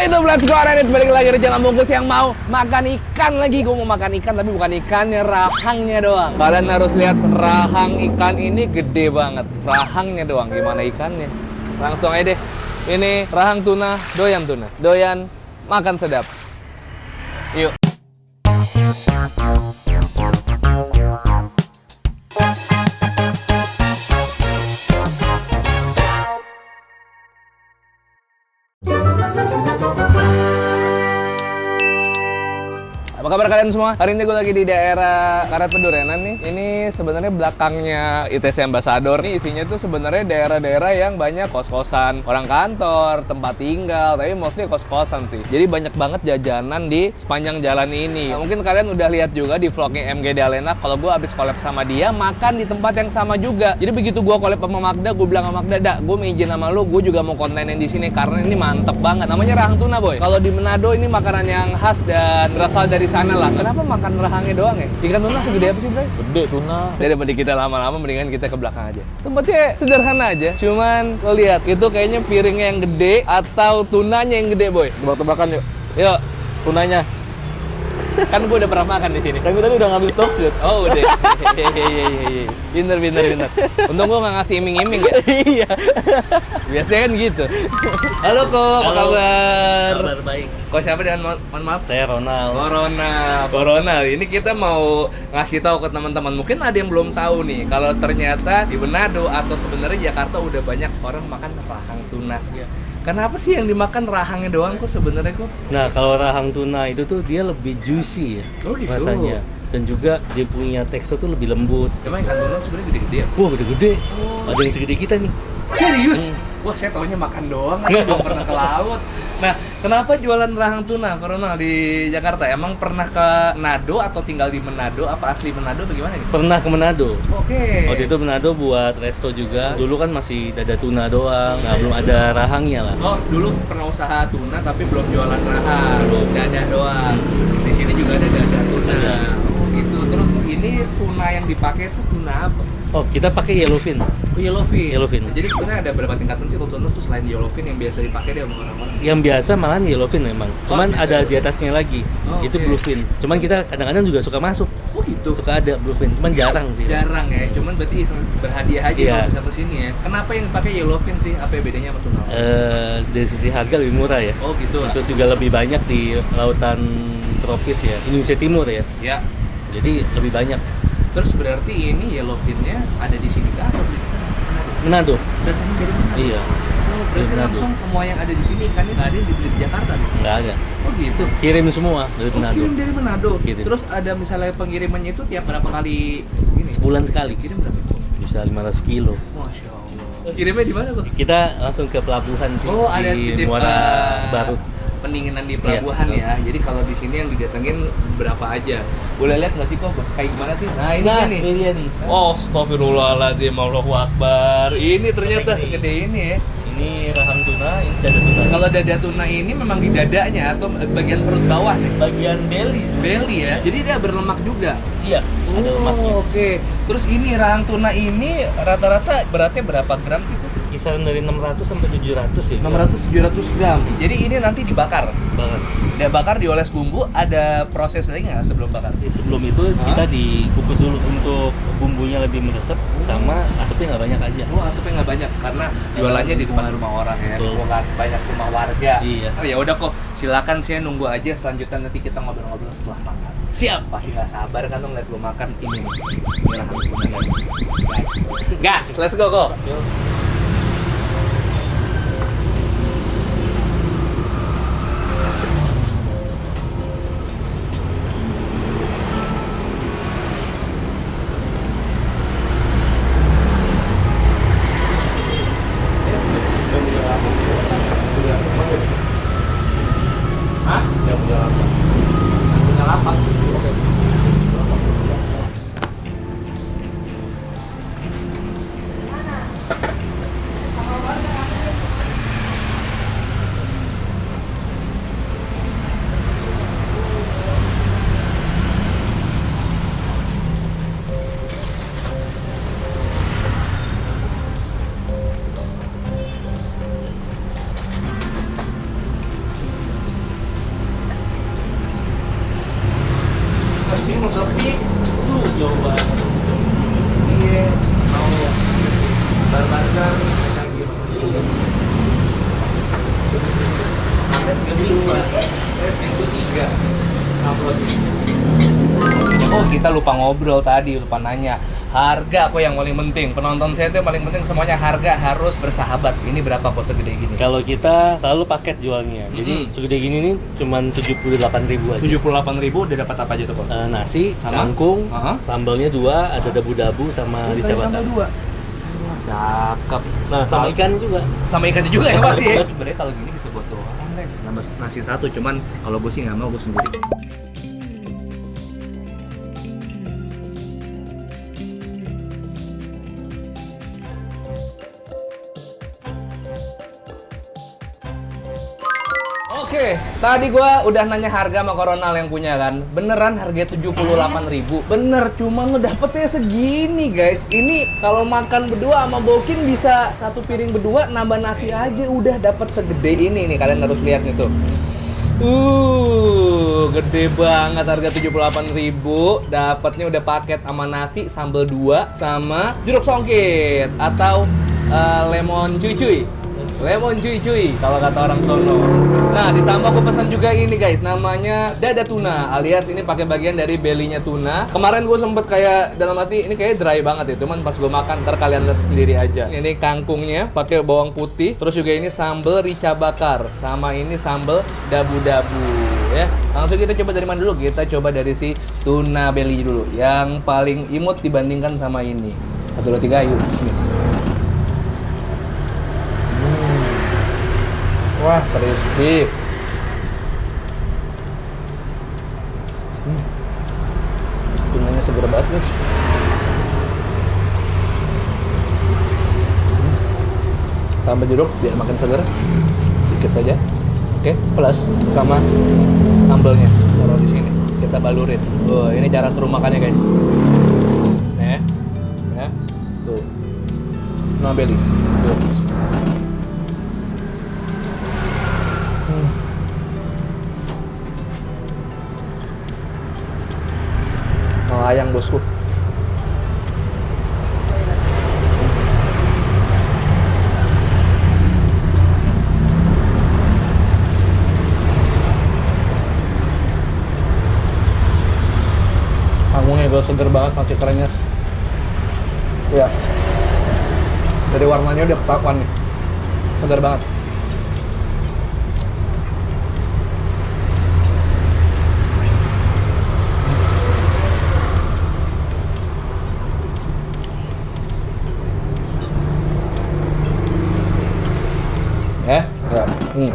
YouTube, let's go Reddit. Balik lagi di Jalan Bungkus yang mau makan ikan lagi. Gue mau makan ikan tapi bukan ikannya, rahangnya doang. Kalian harus lihat rahang ikan ini gede banget. Rahangnya doang, gimana ikannya? Langsung aja deh. Ini rahang tuna. Doyan makan sedap. Yuk. Apa kabar kalian semua? Hari ini gue lagi di daerah Karet Pendurenan nih. Ini sebenarnya belakangnya ITC Ambassador. Ini isinya tuh sebenarnya daerah-daerah yang banyak kos-kosan, orang kantor, tempat tinggal, tapi mostly kos-kosan sih. Jadi banyak banget jajanan di sepanjang jalan ini. Nah, mungkin kalian udah lihat juga di vlognya MG Dalena kalau gue abis collab sama dia makan di tempat yang sama juga. Jadi begitu gue collab sama Magda, gue bilang sama Magda, "Dak, gue mau izin sama lu, gue juga mau kontenin di sini karena ini mantep banget." Namanya rahang tuna, boy. Kalau di Manado ini makanan yang khas dan berasal dari sana lah. Kenapa makan rahangnya doang ya? Ikan tuna segede apa sih, Bro? Gede tuna. Daripada kita lama-lama, mendingan kita ke belakang aja. Tempatnya sederhana aja, cuman lo lihat itu kayaknya piringnya yang gede atau tunanya yang gede, boy. Tebak-tebakan yuk. Yuk, Tunanya. kan gue udah pernah makan di sini. Kan gue tadi udah ngambil stok shoot. Oh, udah. Iya. Pinter. Untung gue nggak ngasih iming-iming ya. Iya. Biasanya kan gitu. Halo, Ko. Apa kabar? Kabar baik. Ko siapa dengan mohon maaf? Saya Ronald. Corona. Ini kita mau ngasih tahu ke teman-teman. Mungkin ada yang belum tahu nih, kalau ternyata di Manado atau sebenarnya Jakarta udah banyak orang makan rahang tuna. Iya. Kenapa sih yang dimakan rahangnya doang kok sebenarnya kok? Nah, kalau rahang tuna itu tuh dia lebih juicy ya Oh, gitu. rasanya. Dan juga dia punya tekstur tuh lebih lembut. Emang ikan tuna sebenarnya gede-gede ya? Wah, gede-gede. Ada yang segede kita nih. Serius? Wah, saya taunya makan doang, saya belum pernah ke laut. Nah, kenapa jualan rahang tuna, Corona, di Jakarta? Emang pernah ke Manado atau tinggal di Manado? Apa asli Manado atau gimana nih? Pernah ke Manado. Oke. Waktu itu Manado buat resto juga. Dulu kan masih dada tuna doang, nggak belum ada rahangnya lah. Oh, dulu pernah usaha tuna tapi belum jualan rahang, belum dada doang. Di sini juga ada dada tuna. Ada. Oh, gitu. Terus ini tuna yang dipakai itu tuna apa? Oh, kita pakai yellowfin. Yellowfin. Jadi sebenarnya ada berapa tingkatan sih kalau tuna tuh selain yellowfin yang biasa dipakai deh sama orang-orang? Yang biasa malahan yellowfin memang. Cuman gitu. ada di atasnya lagi. Oh, itu oke. bluefin. Cuman kita kadang-kadang juga suka masuk. Oh, gitu. Suka ada bluefin. Cuman jarang sih. Jarang ya, cuman berarti iseng berhadiah aja Iya. kalau bisa kesini ya. Kenapa yang dipakai yellowfin sih? Apa bedanya sama tuna? Dari sisi harga lebih murah ya. Oh, gitu. Terus juga lebih banyak di lautan tropis ya. Indonesia Timur ya. Ya. Jadi lebih banyak. Terus berarti ini yellowfinnya ada di sini kah atau di sana? Manado. Dan ini dari mana? Iya. Oh, berarti Dari Manado. langsung semua yang ada di sini ikannya nggak ada yang dibeli di Jakarta nih? Nggak ada. Oh, gitu. Kirim semua dari Oh, Manado. kirim dari Manado. Kirim. Terus ada misalnya pengirimannya itu tiap berapa kali ini? Sebulan sekali. Kirim berapa? Bisa 500 kilo. Masya Allah. Kirimnya di mana tuh? Kita langsung ke pelabuhan sih. Oh, ada di titip, Muara Baru. Pendinginan di pelabuhan Iya, ya. Jadi kalau di sini yang didatengin berapa aja? Boleh lihat nggak sih kok kayak gimana sih? Nah, ini nih. Ini dia nih. Oh, astagfirullahaladzim, Allahu Akbar. Ini ternyata segede ini ya. Ini rahang tuna, ini dada tuna. Kalau dada tuna ini memang di dadanya atau bagian perut bawah nih? Bagian belly. Belly ya. Jadi dia berlemak juga. Iya, ada lemaknya. Oke. Terus ini rahang tuna ini rata-rata beratnya berapa gram sih, Bu? Kisaran dari 600 sampai 700 ya. 600-700 gram. Jadi ini nanti dibakar. banget. Udah bakar, dioles bumbu, ada proses lagi nggak sebelum bakar? Jadi sebelum itu kita dikukus dulu untuk bumbunya lebih meresap, sama asapnya nggak banyak aja. Oh, asapnya nggak banyak karena jualannya di depan rumah orang ya, Betul. bukan banyak rumah warga. Iya. Oh, ya udah kok, silakan saya nunggu aja selanjutnya nanti kita ngobrol-ngobrol setelah makan. Siap. Pasti nggak sabar kan tuh ngeliat gue makan ini nih. Ini rahang tuna guys. Gas, let's go kok. Yuk. Hah? Yang punya apa? Punya lapak. Oke. 3 upload. Oh, kita lupa ngobrol tadi, lupa nanya. Harga kok yang paling penting. Penonton saya itu yang paling penting, semuanya harga harus bersahabat. Ini berapa kok segede gini? Kalau kita selalu paket jualnya. Jadi segede gini nih cuman 78.000 aja. 78.000 udah dapat apa aja tuh kok? Nasi, Sama? kangkung, Aha. sambalnya 2, ada dabu-dabu sama rica bakar. Cakep. Nah, sama ikannya juga. Sama ikannya juga ya pasti ya. Sebenarnya kalau gini bisa buat 2 orang guys. Nambah nasi 1, cuman kalau gue sih nggak mau, gue sendiri. Oke, tadi gua udah nanya harga sama Koronal yang punya kan. Beneran harga 78.000. Bener, cuman lo dapetnya segini, guys. Ini kalau makan berdua sama Bokin bisa 1 piring berdua, nambah nasi aja udah dapet segede ini nih. Kalian harus lihat nih tuh. Gede banget harga 78.000. Dapatnya udah paket sama nasi, sambal 2 sama jeruk songkit atau lemon cuy-cuy. Lemon cuy-cuy kalau kata orang sono. Nah, ditambah aku pesan juga ini guys, namanya dada tuna, alias ini pakai bagian dari belly-nya tuna. Kemarin gue sempet kayak dalam hati ini kayak dry banget ya, cuman pas gue makan ntar kalian lihat sendiri aja. Ini kangkungnya pakai bawang putih, terus juga ini sambal rica bakar, sama ini sambal dabu-dabu ya. Langsung kita coba dari mana dulu? Kita coba dari si tuna belly dulu, yang paling imut dibandingkan sama ini. 1, 2, 3, yuk bismillah. Wah, crispy. Tunanya seger banget, guys. Tambah jeruk biar makin seger. Dikit aja. Oke, plus sama sambalnya. Taruh di sini. Kita balurin. Ini cara seru makannya, guys. Nih. Ya. Tuh. Nah, belly. Tuh. Melayang bosku. Kangkungnya gue seger banget, masih krenyes. Ya. Dari warnanya udah ketahuan nih. Seger banget. Ya.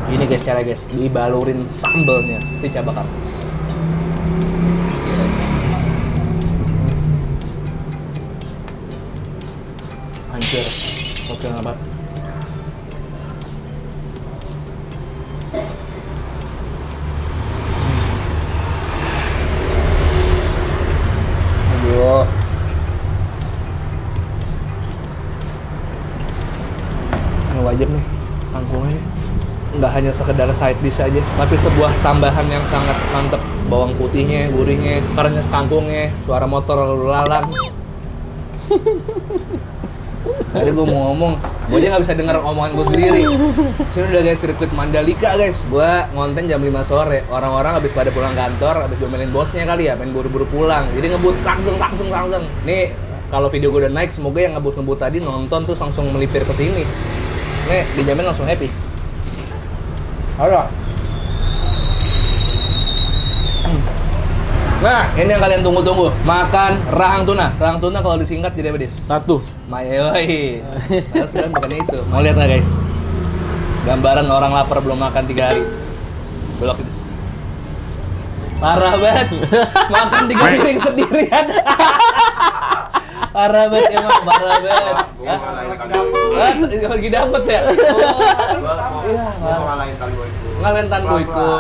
Ini guys cara guys, dibalurin sambalnya rica bakar. Hancur. Oke, apa? Aduh. Ini wajib nih. Kangkungnya nggak hanya sekedar side dish aja, tapi sebuah tambahan yang sangat mantep. Bawang putihnya, gurihnya, krenyes kangkungnya, suara motor lalu lalang. Tadi gue mau ngomong, gue aja nggak bisa denger omongan gue sendiri. Sini udah guys, sirkuit Mandalika guys. Gue ngonten jam 5 sore, orang-orang habis pada pulang kantor, habis domelin bosnya kali ya, pengen buru-buru pulang. Jadi ngebut langsung. Nih kalau video gue udah naik, semoga yang ngebut tadi nonton tuh langsung melipir ke sini. Nih, dijamin langsung happy. Ayo. Nah, ini yang kalian tunggu-tunggu. Makan rahang tuna. Rahang tuna kalau disingkat jadi apa, Dis? 1. Mayoi. Harus sebenarnya bukan itu. Mau lihat nggak, guys? Gambaran orang lapar belum makan 3 hari. Belok, Dis. Parah banget. Makan 3 piring sendirian. Parah banget emang, parah banget. Lagi dapet ya? Oh, iya. Ngalahin Tanboyku. Ngalahin Tanboyku.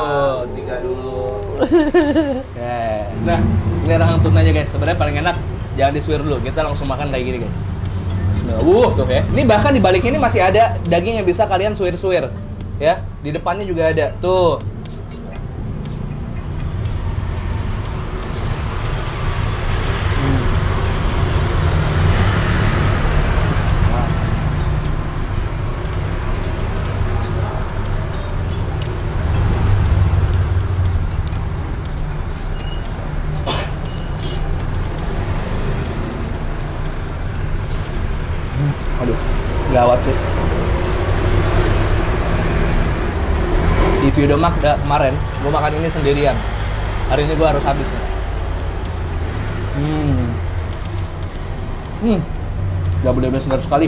3 dulu. Oke. Nah, ini rahang tunanya guys. Sebenarnya paling enak jangan disuir dulu. Kita langsung makan kayak gini guys. Bismillah. Tuh ya. Ini bahkan di baliknya ini masih ada daging yang bisa kalian suir-suir. Ya, di depannya juga ada. Tuh. gawat sih. Di video kemarin, gue makan ini sendirian. Hari ini gue harus habis nih. Gak bener-bener segar sekali.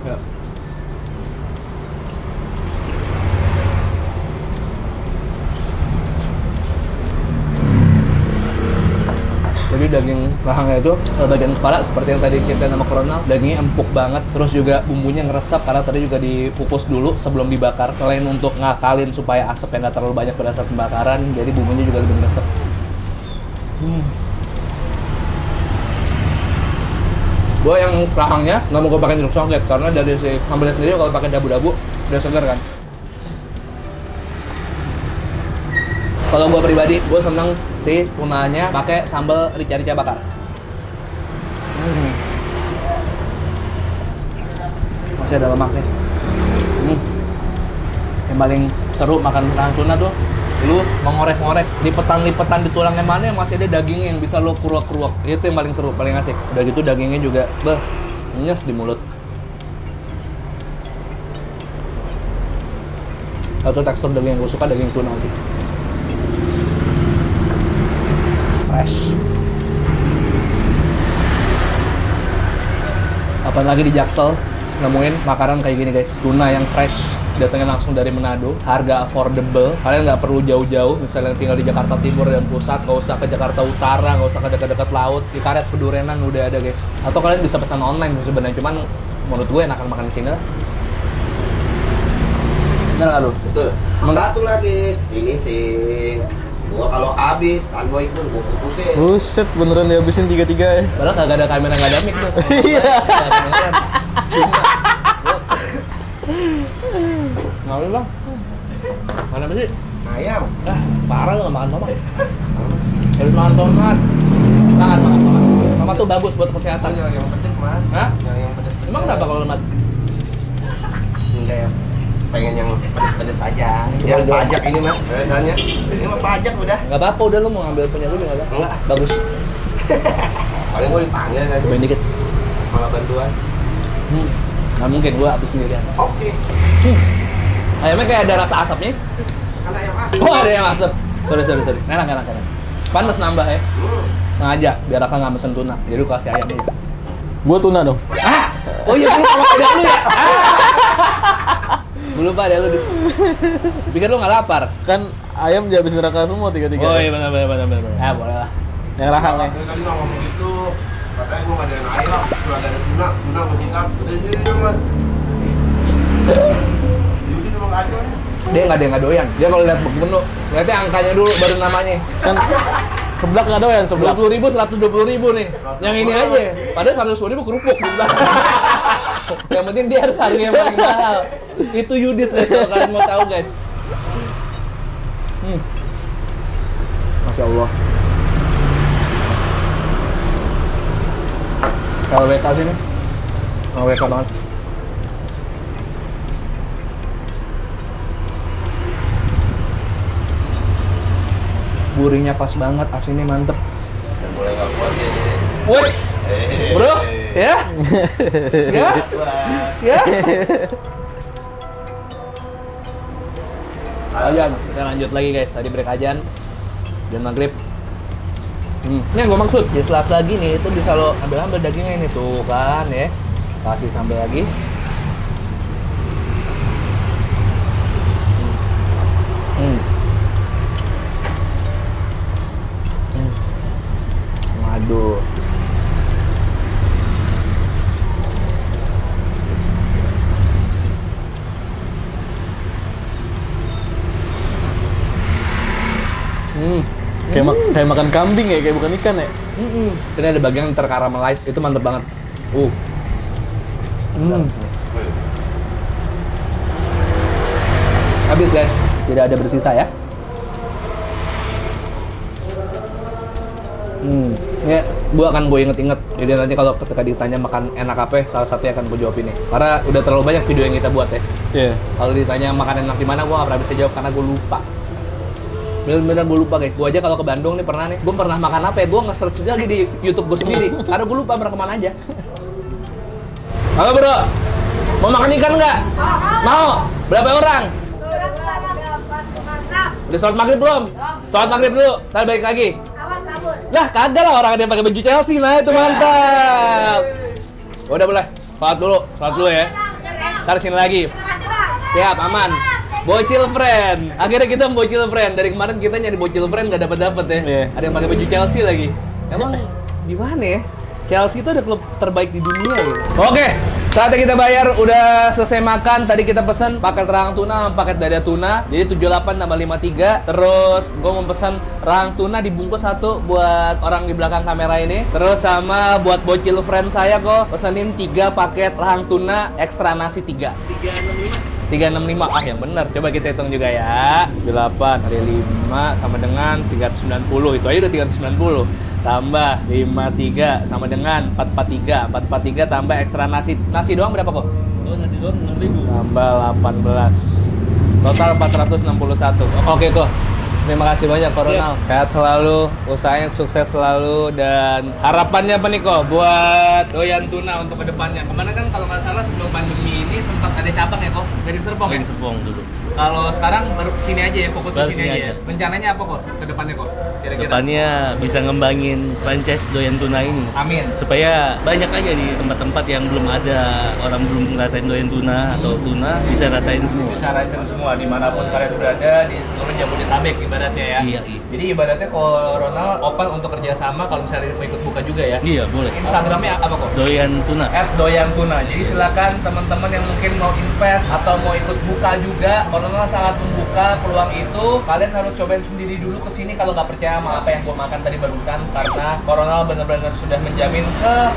Ya. Jadi daging rahangnya itu bagian kepala seperti yang tadi kita nama Ronald, dagingnya empuk banget, terus juga bumbunya ngeresap karena tadi juga dikukus dulu sebelum dibakar. Selain untuk ngakalin supaya asapnya nggak terlalu banyak pada saat pembakaran, jadi bumbunya juga lebih ngeresap. Gue yang rahangnya nggak mau gue pakai jeruk songket karena dari si sambalnya sendiri kalau pakai dabu-dabu udah segar kan. Kalau gue pribadi, gue seneng si tunanya pakai sambal rica-rica bakar. Masih ada lemaknya. Yang paling seru makan rahang tuna tuh, lu mengorek-ngorek, lipetan-lipetan di tulangnya mana yang masih ada dagingnya yang bisa lu keruak-keruak. Itu yang paling seru, paling asik. Udah gitu dagingnya juga, nyes di mulut. Satu tekstur daging yang gue suka, daging tuna lagi. Fresh. Apalagi di Jaksel nemuin makanan kayak gini guys, tuna yang fresh, datangnya langsung dari Manado, harga affordable, kalian nggak perlu jauh-jauh, misalnya tinggal di Jakarta Timur dan Pusat, nggak usah ke Jakarta Utara, nggak usah ke dekat-dekat laut, di Karet Pedurenan udah ada guys. Atau kalian bisa pesan online sih sebenarnya, cuman menurut gue enakan makan di sini lah. Bener nggak lu? Betul. Satu lagi, ini sih gua kalau habis Tanboy pun gua putusin. Buset, beneran dihabisin 3-3 ya. Padahal kagak ada kamera, nggak ada mic tuh. Iya. Mau bang? Mana apa sih? Ayam. Parah lu nggak makan tomat. Harus makan tomat. Makan. Tomat tuh bagus buat kesehatan. Yang pedes mas. Hah? Yang pedes. Emang kenapa kalau lemak? Enggak ya. Pengen yang pedes-pedes aja. Coba Yang dong. pajak ini mas. Biasanya. Ini mah pajak udah. Nggak apa-apa, udah lu mau ngambil punya lu juga nggak apa-apa. Enggak. Bagus. Paling gua dipanggil kan. Cobain dikit. Malah bantuan. Nggak mungkin, gua habis sendirian. Oke. Ayamnya kayak ada rasa asapnya. Kan ayam mas. Oh, ada yang asap. Sorry. Enak. Panas nambah ya. Sengaja, biar Raka nggak mesen tuna. Jadi lu kasih ayam aja. Gua tuna dong. Ah! Oh iya, lu sama ada lu ya? Gue lupa ada lu, Dis. Pikir lu nggak lapar? Kan ayam dihabisin Raka semua 3-3. Oh iya, benar. Ya, boleh lah. Yang rahang ya. Dia tadi ngomong gitu. Katanya gua nggak ada yang ayam. Cuma ada tuna mau kita. Udah jadi mas. Jadi cuma kacau nih. Dia nggak doyan. Dia kalau lihat menu, lihatnya angkanya dulu, baru namanya. Kan seblak nggak doyan, seblak. 20.000, 120.000 nih. Yang ini aja. Padahal 120.000 kerupuk di belakang. Yang penting dia harus harga yang paling mahal. Itu Yudis guys, kalau kalian mau tahu guys. Masya Allah. LWK sini. LWK banget. Gurihnya pas banget, asinnya mantep. Dan mulai nggak kuat ya. Wes, bro, ya, ya. Ajan, kita lanjut lagi guys. Tadi break ajan dan maghrib. Ini yang gue maksud, di sela-sela gini itu bisa lo ambil dagingnya ini tuh kan ya. Kasih sambal lagi. Waduh. Kayak makan kambing ya, kayak bukan ikan ya. Ini ada bagian yang terkaramelize, itu mantep banget. Habis guys, tidak ada bersisa ya. Ya, gue inget-inget. Jadi nanti kalau ketika ditanya makan enak apa, salah satunya akan gue jawab ini. Karena udah terlalu banyak video yang kita buat ya. Iya. Kalau ditanya makan enak di mana, gue nggak pernah bisa jawab karena gue lupa. Bener-bener gue lupa guys. Gue aja kalau ke Bandung nih pernah nih. Gue pernah makan apa ya? Gue nge-search lagi di YouTube gue sendiri. Karena gue lupa pernah kemana aja. Halo bro, mau makan ikan nggak? Mau. Berapa orang? Udah sholat maghrib belum? Sholat maghrib dulu, ntar balik lagi. Lah kagak lah, orang ada yang pakai baju Chelsea, nah itu mantap. Udah boleh, sholat dulu ya. Ntar sini lagi. Siap, aman. Bocil friend. Akhirnya kita bocil friend. Dari kemarin kita nyari bocil friend nggak dapet ya. Iya. Ada yang pakai baju Chelsea lagi. Emang di mana ya? Chelsea itu ada klub terbaik di dunia gitu. Oke, saatnya kita bayar. Udah selesai makan. Tadi kita pesan paket rahang tuna sama paket dada tuna. Jadi 78 tambah 53. Terus gue mau pesan rahang tuna dibungkus satu buat orang di belakang kamera ini. Terus sama buat bocil friend saya kok pesenin 3 paket rahang tuna ekstra nasi 3. 365. Ah yang benar. Coba kita hitung juga ya. 8 kali 5 sama dengan 390. Itu aja udah 390. Tambah 53 sama dengan 443. 443 tambah ekstra nasi. Nasi doang berapa kok? Oh, nasi doang 6.000. Tambah 18. Total 461. Oke kok. Terima kasih banyak Pak Ronald. Sehat selalu, usahanya sukses selalu, dan harapannya apa nih kok buat doyan tuna untuk kedepannya? Kemana kan kalau nggak salah sebelum pandemi ini sempat ada cabang ya kok? Gading Serpong ya? Gading Serpong dulu. Kalau sekarang baru sini aja ya, fokus Baru ke sini sini aja. aja. Rencananya apa kok kedepannya kok? Kira-kira? Depannya bisa ngembangin franchise doyan tuna ini. Amin. Supaya banyak aja di tempat-tempat yang belum ada, orang belum ngerasain doyan tuna atau tuna bisa rasain semua. Bisa rasain semua dimanapun kalian berada di seluruh Jabodetabek ibaratnya ya. Iya, iya. Jadi ibaratnya kalau Ronald open untuk kerjasama kalau misalnya mau ikut buka juga ya. Iya, boleh. Instagramnya apa kok? Doyan tuna. @doyantuna. Jadi silakan teman-teman yang mungkin mau invest atau mau ikut buka juga, Ronald sangat membuka peluang itu. Kalian harus cobain sendiri dulu ke sini kalau nggak percaya sama apa yang gue makan tadi barusan, karena Ronald benar-benar sudah menjamin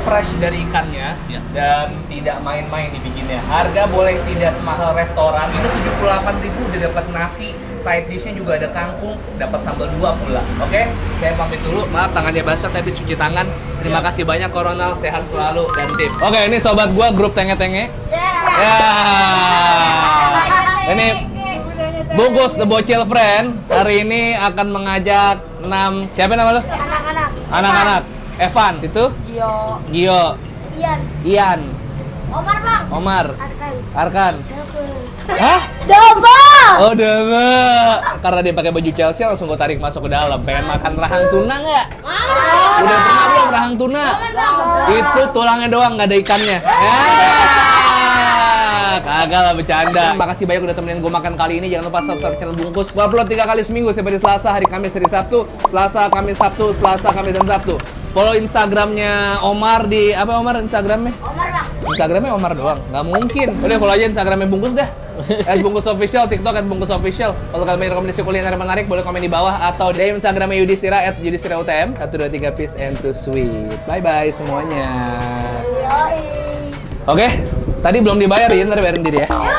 fresh dari ikannya Ya. dan tidak main-main dibikinnya. Harga boleh tidak semahal restoran. Ini 78.000 udah dapat nasi, side dishnya juga ada kangkung, dapat sambal 2 pula. Oke, saya pamit dulu. Maaf tangannya basah tapi cuci tangan. Terima kasih banyak Ronald, sehat selalu dan tim. Oke, ini sobat gua grup tenge-tenge. Ya. Ini bungkus The Bocil Friend hari ini akan mengajak 6, siapa nama lu? Anak-anak. Anak-anak. Evan, itu? Gio. Ian. Omar bang. Omar. Arkan. Arkan. Double. Hah? Double. Oh, udah. Karena dia pakai baju Chelsea langsung gue tarik masuk ke dalam. Pengen makan rahang tuna nggak? Udah pernah belum rahang tuna? Itu tulangnya doang, nggak ada ikannya. Ya. Kagak lah, bercanda. Makasih banyak udah temenin gue makan kali ini. Jangan lupa subscribe channel Bungkus. Gue upload 3 kali seminggu, seperti Selasa, hari Kamis, hari Sabtu, Selasa, Kamis, Sabtu, Selasa, Kamis, dan Sabtu. Follow Instagramnya Omar di apa Omar Instagramnya? Omar bang. Instagramnya Omar doang, nggak mungkin. Udah follow aja Instagramnya Bungkus dah. @bungkusofficial, TikTok @bungkusofficial. Kalau kalian punya rekomendasi kuliner menarik, boleh komen di bawah atau di Instagramnya Yudhistira @yudhistirautm. 1, 2, 3 peace and to sweet. Bye bye semuanya. Yoi. Oke, tadi belum dibayar ya, ntar bayarin diri ya. Yoi.